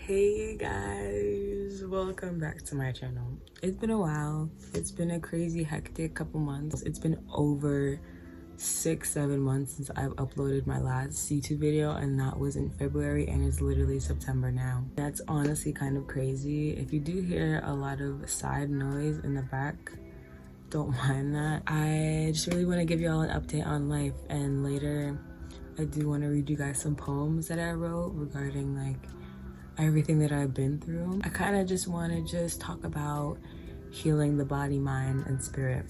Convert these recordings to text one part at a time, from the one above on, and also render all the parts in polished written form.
Hey guys, welcome back to my channel. It's been a while. It's been a crazy hectic couple months. It's been over 6-7 months since I've uploaded my last YouTube video, and that was in February, and it's literally September now. That's honestly kind of crazy. If you do hear a lot of side noise in the back, don't mind that. I just really want to give you all an update on life, and later I do want to read you guys some poems that I wrote regarding like everything that I've been through. I kind of just want to talk about healing the body, mind, and spirit.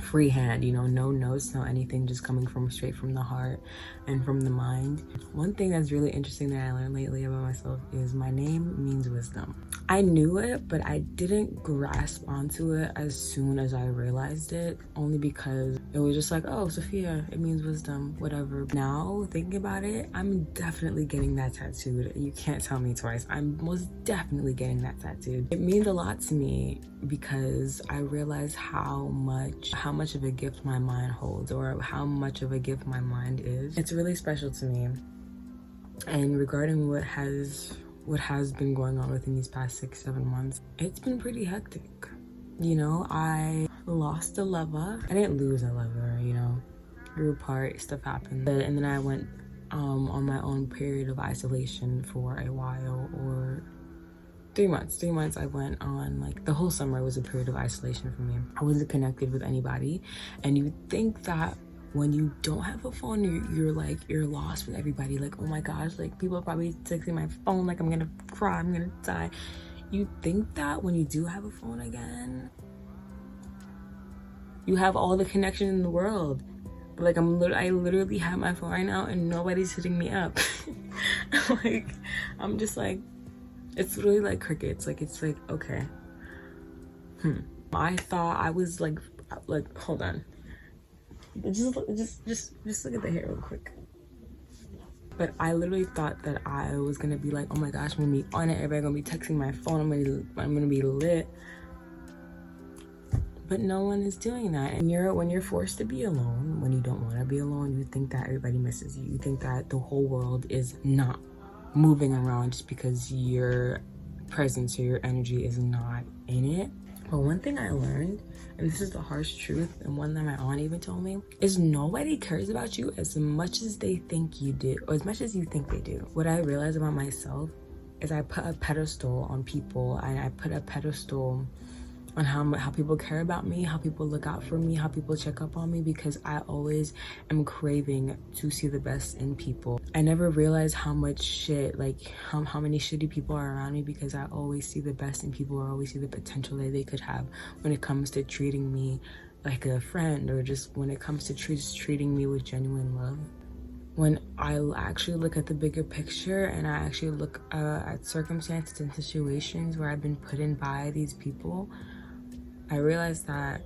Freehand, you know, no notes, no anything, just coming from straight from the heart and from the mind. One thing that's really interesting that I learned lately about myself is my name means wisdom. I knew it, but I didn't grasp onto it as soon as I realized it, only because it was just like, oh, Sophia, it means wisdom, whatever. Now, thinking about it, I'm definitely getting that tattooed. You can't tell me twice. I'm most definitely getting that tattooed. It means a lot to me because I realize how much of a gift my mind holds, or how much of a gift my mind is. It's really special to me. And regarding what has been going on within these past 6-7 months, it's been pretty hectic. You know, I lost a lover. I didn't lose a lover, you know, grew apart, stuff happened. And then I went on my own period of isolation for a while, or 3 months. 3 months I went on, like, the whole summer was a period of isolation for me. I wasn't connected with anybody, and you think that when you don't have a phone, you're lost with everybody. Like, oh my gosh, like, people are probably texting my phone, like, I'm gonna cry, I'm gonna die. You think that when you do have a phone again, you have all the connection in the world. But like, I literally have my phone right now and nobody's hitting me up. Like, I'm just like, it's really like crickets. Like, it's like, okay. I thought I was like, hold on. Just look at the hair real quick. But I literally thought that I was gonna be like, oh my gosh, I'm gonna be on it, everybody gonna be texting my phone, I'm gonna be lit. But no one is doing that. And when you're forced to be alone, when you don't want to be alone, you think that everybody misses you. You think that the whole world is not moving around just because your presence or your energy is not in it. But one thing I learned, and this is the harsh truth, and one that my aunt even told me, is nobody cares about you as much as they think you do, or as much as you think they do. What I realized about myself is I put a pedestal on people, and I put a pedestal on how people care about me, how people look out for me, how people check up on me, because I always am craving to see the best in people. I never realized how much shit, like how many shitty people are around me, because I always see the best in people, or always see the potential that they could have when it comes to treating me like a friend, or just when it comes to treating me with genuine love. When I actually look at the bigger picture, and I actually look at circumstances and situations where I've been put in by these people, I realized that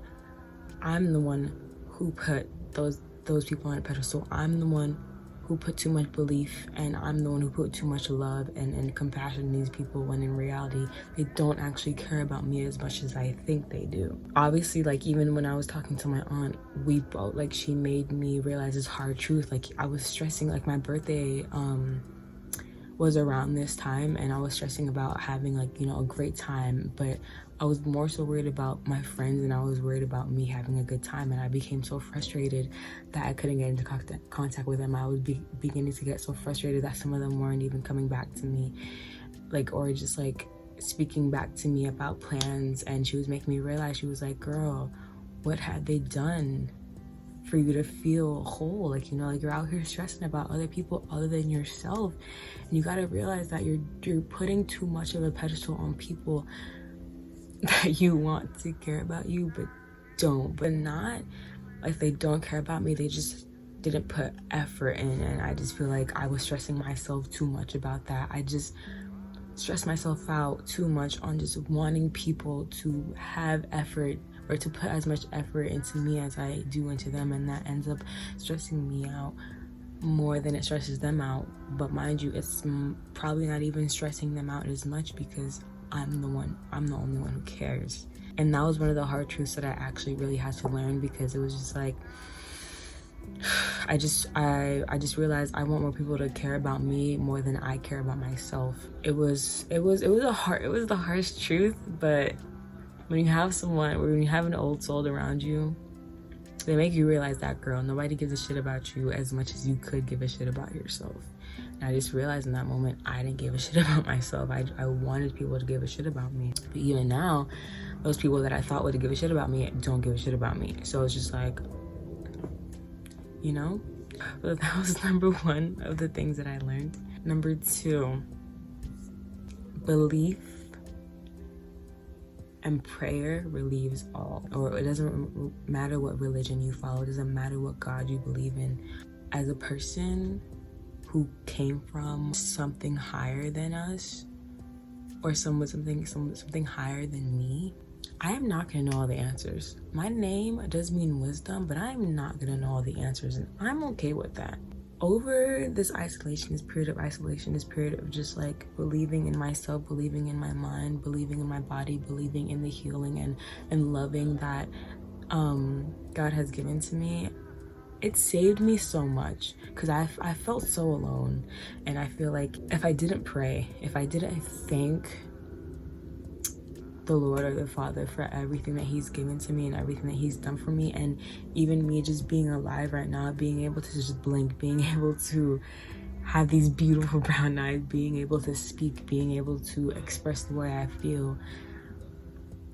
I'm the one who put those people on a pedestal. I'm the one who put too much belief, and I'm the one who put too much love and compassion in these people, when in reality, they don't actually care about me as much as I think they do. Obviously, like, even when I was talking to my aunt, we both, like, she made me realize this hard truth. Like, I was stressing, like, my birthday was around this time, and I was stressing about having, like, you know, a great time, but I was more so worried about my friends, and I was worried about me having a good time, and I became so frustrated that I couldn't get into contact with them. I was beginning to get so frustrated that some of them weren't even coming back to me, like, or just like speaking back to me about plans. And she was making me realize, she was like, girl, what had they done for you to feel whole? Like, you know, like, you're out here stressing about other people other than yourself, and you got to realize that you're putting too much of a pedestal on people that you want to care about you but don't. But not like they don't care about me, they just didn't put effort in. And I just feel like I was stressing myself too much about that. I just stressed myself out too much on just wanting people to have effort, or to put as much effort into me as I do into them, and that ends up stressing me out more than it stresses them out. But mind you, it's probably not even stressing them out as much, because I'm the only one who cares. And that was one of the hard truths that I actually really had to learn, because it was just like, I just realized I want more people to care about me more than I care about myself. It was the harsh truth, but when you have when you have an old soul around you, they make you realize that, girl, nobody gives a shit about you as much as you could give a shit about yourself. And I just realized in that moment, I didn't give a shit about myself. I wanted people to give a shit about me. But even now, those people that I thought would give a shit about me don't give a shit about me. So it's just like, you know? But that was number one of the things that I learned. Number two, belief and prayer relieves all. Or it doesn't matter what religion you follow, it doesn't matter what God you believe in. As a person who came from something higher than us, or something higher than me, I am not gonna know all the answers. My name does mean wisdom, but I'm not gonna know all the answers, and I'm okay with that. Over this period of just like believing in myself, believing in my mind, believing in my body, believing in the healing and loving that God has given to me, it saved me so much, because I felt so alone. And I feel like if I didn't pray, if I didn't thank the Lord or the Father for everything that he's given to me and everything that he's done for me, and even me just being alive right now, being able to just blink, being able to have these beautiful brown eyes, being able to speak, being able to express the way I feel,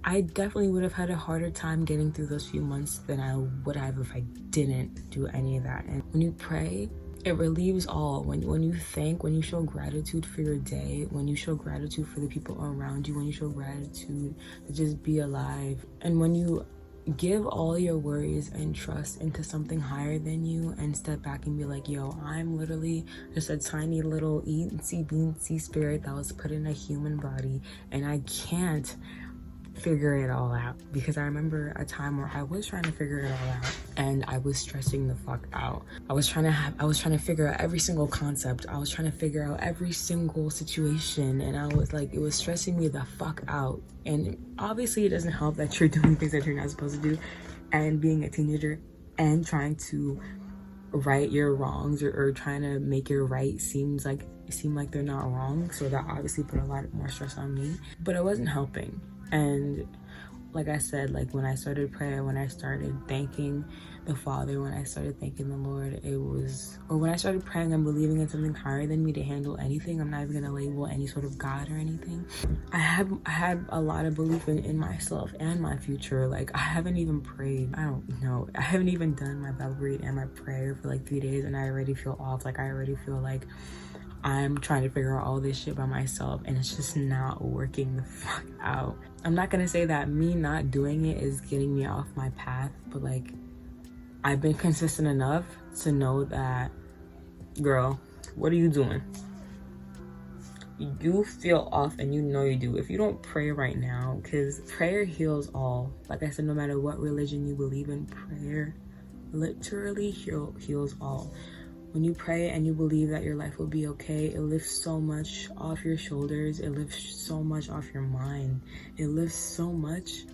I definitely would have had a harder time getting through those few months than I would have if I didn't do any of that. And when you pray, it relieves all. When you thank, when you show gratitude for your day, when you show gratitude for the people around you, when you show gratitude to just be alive, and when you give all your worries and trust into something higher than you and step back and be like, yo, I'm literally just a tiny little eensy beensy spirit that was put in a human body, and I can't figure it all out. Because I remember a time where I was trying to figure it all out and I was stressing the fuck out. I was trying to figure out every single concept. I was trying to figure out every single situation, and I was like, it was stressing me the fuck out. And obviously it doesn't help that you're doing things that you're not supposed to do, and being a teenager and trying to right your wrongs, or trying to make your right seem like they're not wrong. So that obviously put a lot more stress on me, but it wasn't helping. And like I said, like when I started prayer, when I started thanking the Father, when I started thanking the Lord, when I started praying and believing in something higher than me to handle anything, I'm not even gonna label any sort of God or anything. I had a lot of belief in myself and my future. Like, I haven't even prayed, I don't know, I haven't even done my Bible read and my prayer for like 3 days, and I already feel off. Like, I already feel like I'm trying to figure out all this shit by myself, and it's just not working the fuck out. I'm not gonna say that me not doing it is getting me off my path, but like, I've been consistent enough to know that, girl, what are you doing? You feel off, and you know you do. If you don't pray right now, because prayer heals all. Like I said, no matter what religion you believe in, prayer literally heals all. When you pray and you believe that your life will be okay, it lifts so much off your shoulders. It lifts so much off your mind. It lifts so much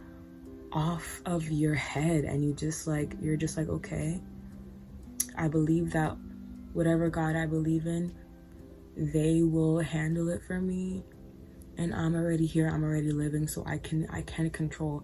off of your head, and you're just like, okay, I believe that whatever God I believe in, they will handle it for me, and I'm already here, I'm already living, so I can't control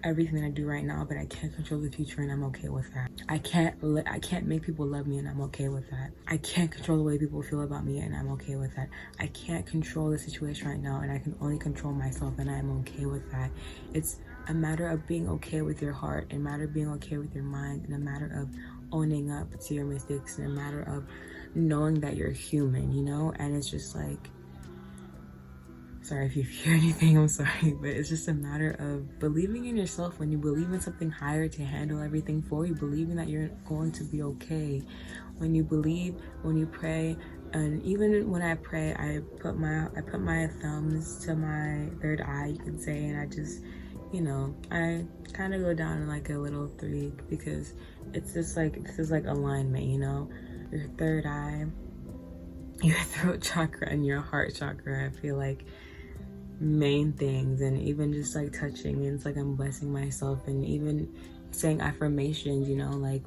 everything that I do right now, but I can't control the future, and I'm okay with that. I can't make people love me, and I'm okay with that. I can't control the way people feel about me, and I'm okay with that. I can't control the situation right now, and I can only control myself, and I'm okay with that. It's a matter of being okay with your heart, a matter of being okay with your mind, and a matter of owning up to your mistakes, and a matter of knowing that you're human, you know? And it's just like, sorry if you hear anything, I'm sorry, but it's just a matter of believing in yourself. When you believe in something higher to handle everything for you, believing that you're going to be okay. When you believe, when you pray, and even when I pray, I put my thumbs to my third eye, you can say, and I just, you know, I kind of go down in like a little 3, because it's just like, this is like alignment, you know? Your third eye, your throat chakra, and your heart chakra, I feel like main things. And even just like touching, and it's like I'm blessing myself, and even saying affirmations, you know, like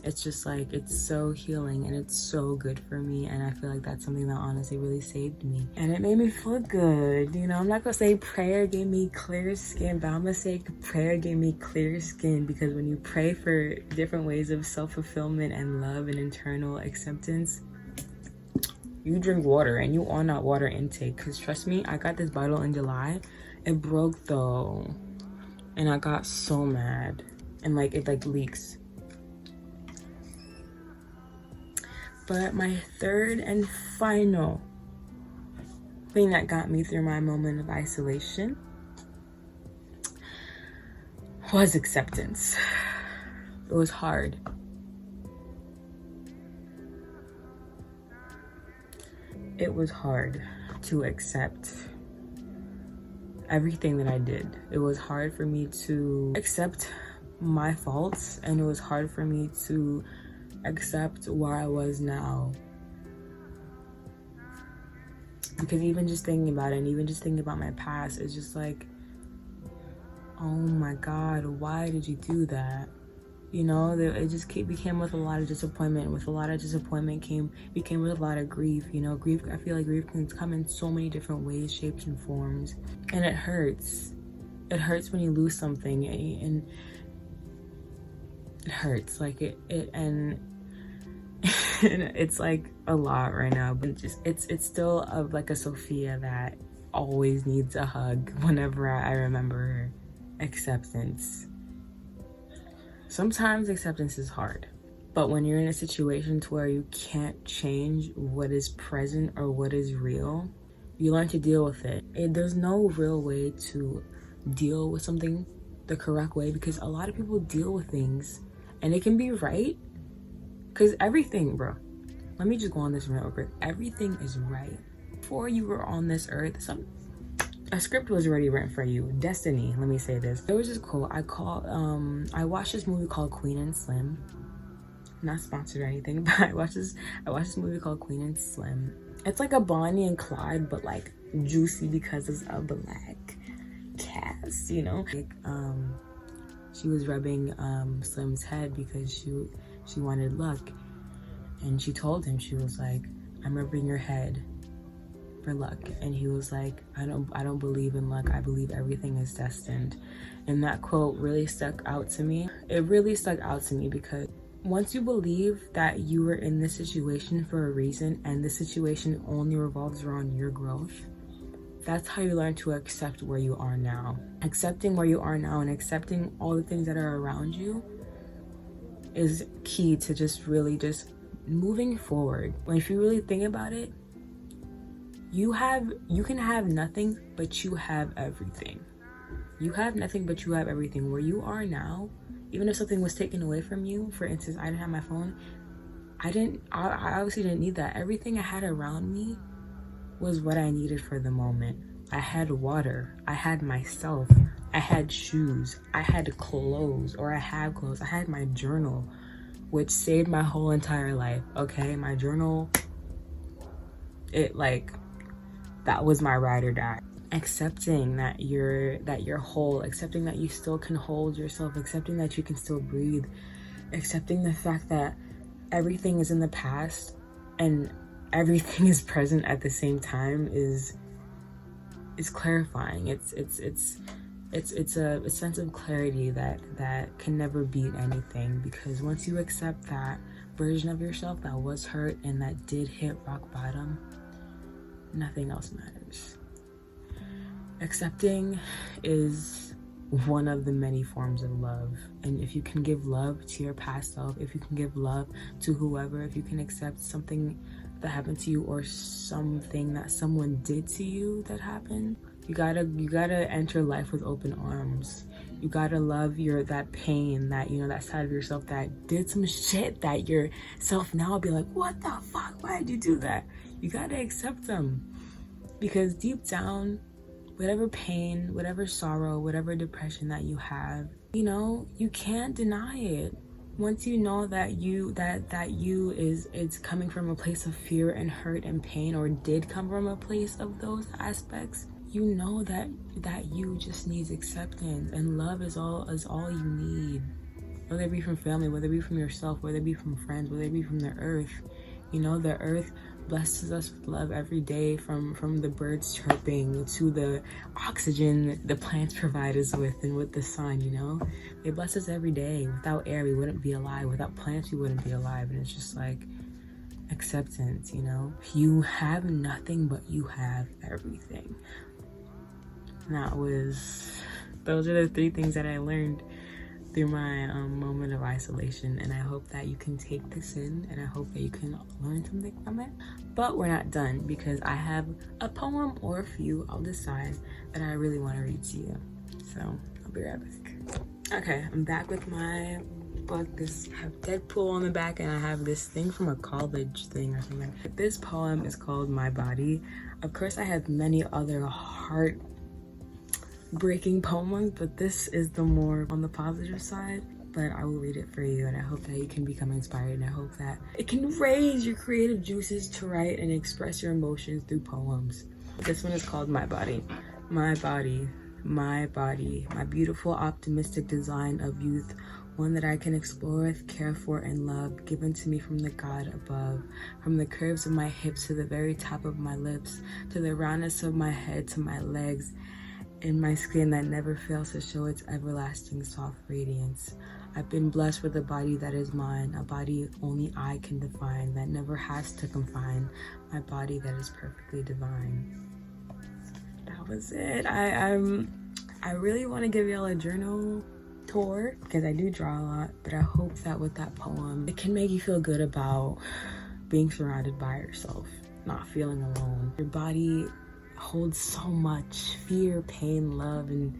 it's just like, it's so healing and it's so good for me. And I feel like that's something that honestly really saved me. And it made me feel good. You know, I'm not gonna say prayer gave me clear skin, but I'm gonna say prayer gave me clear skin, because when you pray for different ways of self-fulfillment and love and internal acceptance, you drink water and you on that water intake. Because trust me, I got this bottle in July. It broke though. And I got so mad. And like, it like leaks. But my third and final thing that got me through my moment of isolation was acceptance. It was hard. It was hard to accept everything that I did. It was hard for me to accept my faults, and it was hard for me to accept where I was now. Because even just thinking about it, and even just thinking about my past, it's just like, oh my God, why did you do that? You know, it just became with a lot of disappointment. With a lot of disappointment became with a lot of grief. You know, grief, I feel like grief can come in so many different ways, shapes, and forms. And it hurts. It hurts when you lose something, and it hurts. Like and it's like a lot right now, but it's still like a Sophia that always needs a hug whenever I remember her. Acceptance. Sometimes acceptance is hard, but when you're in a situation to where you can't change what is present or what is real, you learn to deal with it. There's no real way to deal with something the correct way, because a lot of people deal with things and it can be right, because everything, bro, let me just go on this real quick. Everything is right. Before you were on this earth, a script was already written for you. Destiny, let me say this. There was this quote I watched this movie called Queen and Slim. Not sponsored or anything, but I watched this movie called Queen and Slim. It's like a Bonnie and Clyde, but like juicy because it's a black cast, you know? Like, she was rubbing Slim's head because she wanted luck. And she told him, she was like, I'm rubbing your head for luck. And he was like, I don't believe in luck. I believe everything is destined. And that quote really stuck out to me. It really stuck out to me because once you believe that you were in this situation for a reason, and the situation only revolves around your growth, that's how you learn to accept where you are now. Accepting where you are now and accepting all the things that are around you is key to just really just moving forward. If you really think about it, you can have nothing, but you have everything. You have nothing, but you have everything. Where you are now, even if something was taken away from you, for instance, I didn't have my phone, I obviously didn't need that. Everything I had around me was what I needed for the moment. I had water, I had myself, I had shoes, I had clothes, or I have clothes. I had my journal, which saved my whole entire life, okay? My journal, that was my ride or die. Accepting that you're whole, accepting that you still can hold yourself, accepting that you can still breathe, accepting the fact that everything is in the past and everything is present at the same time is clarifying. It's a sense of clarity that can never beat anything, because once you accept that version of yourself that was hurt and that did hit rock bottom, nothing else matters. Accepting is one of the many forms of love. And if you can give love to your past self, if you can give love to whoever, if you can accept something that happened to you or something that someone did to you that happened, you gotta enter life with open arms. You gotta love that pain, that, you know, that side of yourself that did some shit that your self now will be like, what the fuck, why did you do that? You gotta accept them, because deep down, whatever pain, whatever sorrow, whatever depression that you have, you know, you can't deny it. Once you know that you is coming from a place of fear and hurt and pain, or did come from a place of those aspects, you know that you just need acceptance, and love is all you need. whether it be from family, whether it be from yourself, whether it be from friends, whether it be from the earth. You know, the earth blesses us with love every day, from the birds chirping to the oxygen the plants provide us with, and with the sun, you know. They bless us every day. Without air, we wouldn't be alive. Without plants, we wouldn't be alive. And it's just like acceptance, you know. You have nothing, but you have everything. And those are the 3 things that I learned through my moment of isolation, and I hope that you can take this in, and I hope that you can learn something from it. But we're not done, because I have a poem or a few, I'll decide, that I really want to read to you. So I'll be right back. Okay, I'm back with my book. I have Deadpool on the back, and I have this thing from a college thing or something. This poem is called My Body. Of course, I have many other breaking poems, but this is the more on the positive side. But I will read it for you, and I hope that you can become inspired, and I hope that it can raise your creative juices to write and express your emotions through poems. This one is called My Body. My body, my body, my beautiful optimistic design of youth, one that I can explore with, care for, and love, given to me from the God above, from the curves of my hips to the very top of my lips, to the roundness of my head, to my legs, in my skin that never fails to show its everlasting soft radiance. I've been blessed with a body that is mine, a body only I can define, that never has to confine, my body that is perfectly divine. That was it. I really want to give y'all a journal tour, because I do draw a lot, but I hope that with that poem, it can make you feel good about being surrounded by yourself, not feeling alone. Your body holds so much fear, pain, love, and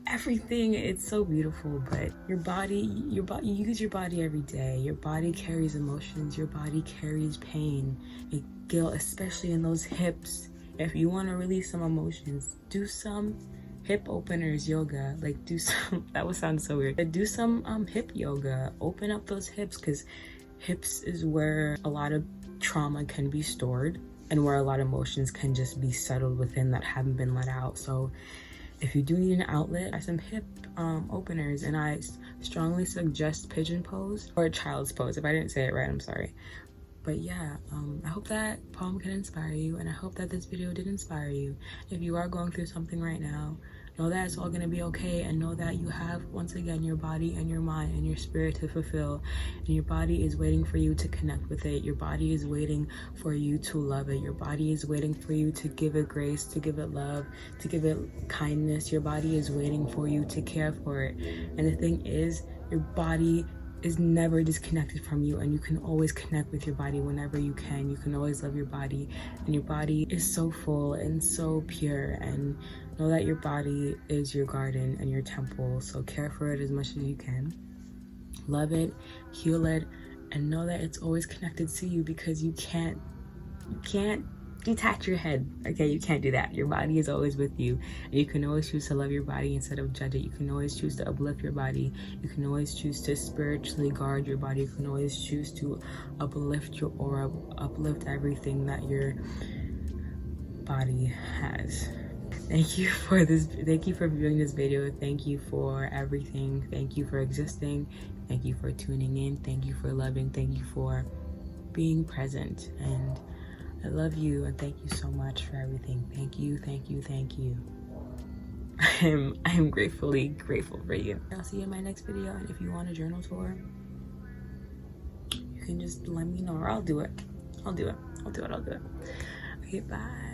everything. It's so beautiful. But your body, you use your body every day. Your body carries emotions. Your body carries pain and guilt, especially in those hips. If you want to release some emotions, do some hip openers yoga. Like, do some, that would sound so weird, but do some hip yoga. Open up those hips, because hips is where a lot of trauma can be stored, and where a lot of emotions can just be settled within that haven't been let out. So if you do need an outlet, try some hip openers, and I strongly suggest pigeon pose or child's pose. If I didn't say it right, I'm sorry. But yeah, I hope that poem can inspire you, and I hope that this video did inspire you. If you are going through something right now, know that it's all gonna be okay, and know that you have, once again, your body and your mind and your spirit to fulfill, and your body is waiting for you to connect with it. Your body is waiting for you to love it. Your body is waiting for you to give it grace, to give it love, to give it kindness. Your body is waiting for you to care for it. And the thing is, your body is never disconnected from you, and you can always connect with your body whenever you can. You can always love your body, and your body is so full and so pure. And know that your body is your garden and your temple, so care for it as much as you can. Love it, heal it, and know that it's always connected to you, because you can't detach your head. Okay, you can't do that. Your body is always with you, and you can always choose to love your body instead of judge it. You can always choose to uplift your body. You can always choose to spiritually guard your body. You can always choose to uplift your aura, uplift everything that your body has. Thank you for this. Thank you for viewing this video. Thank you for everything. Thank you for existing. Thank you for tuning in. Thank you for loving. Thank you for being present. And I love you, and thank you so much for everything. Thank you, thank you, thank you. I am gratefully grateful for you. I'll see you in my next video, and if you want a journal tour, you can just let me know, or I'll do it. Okay, bye.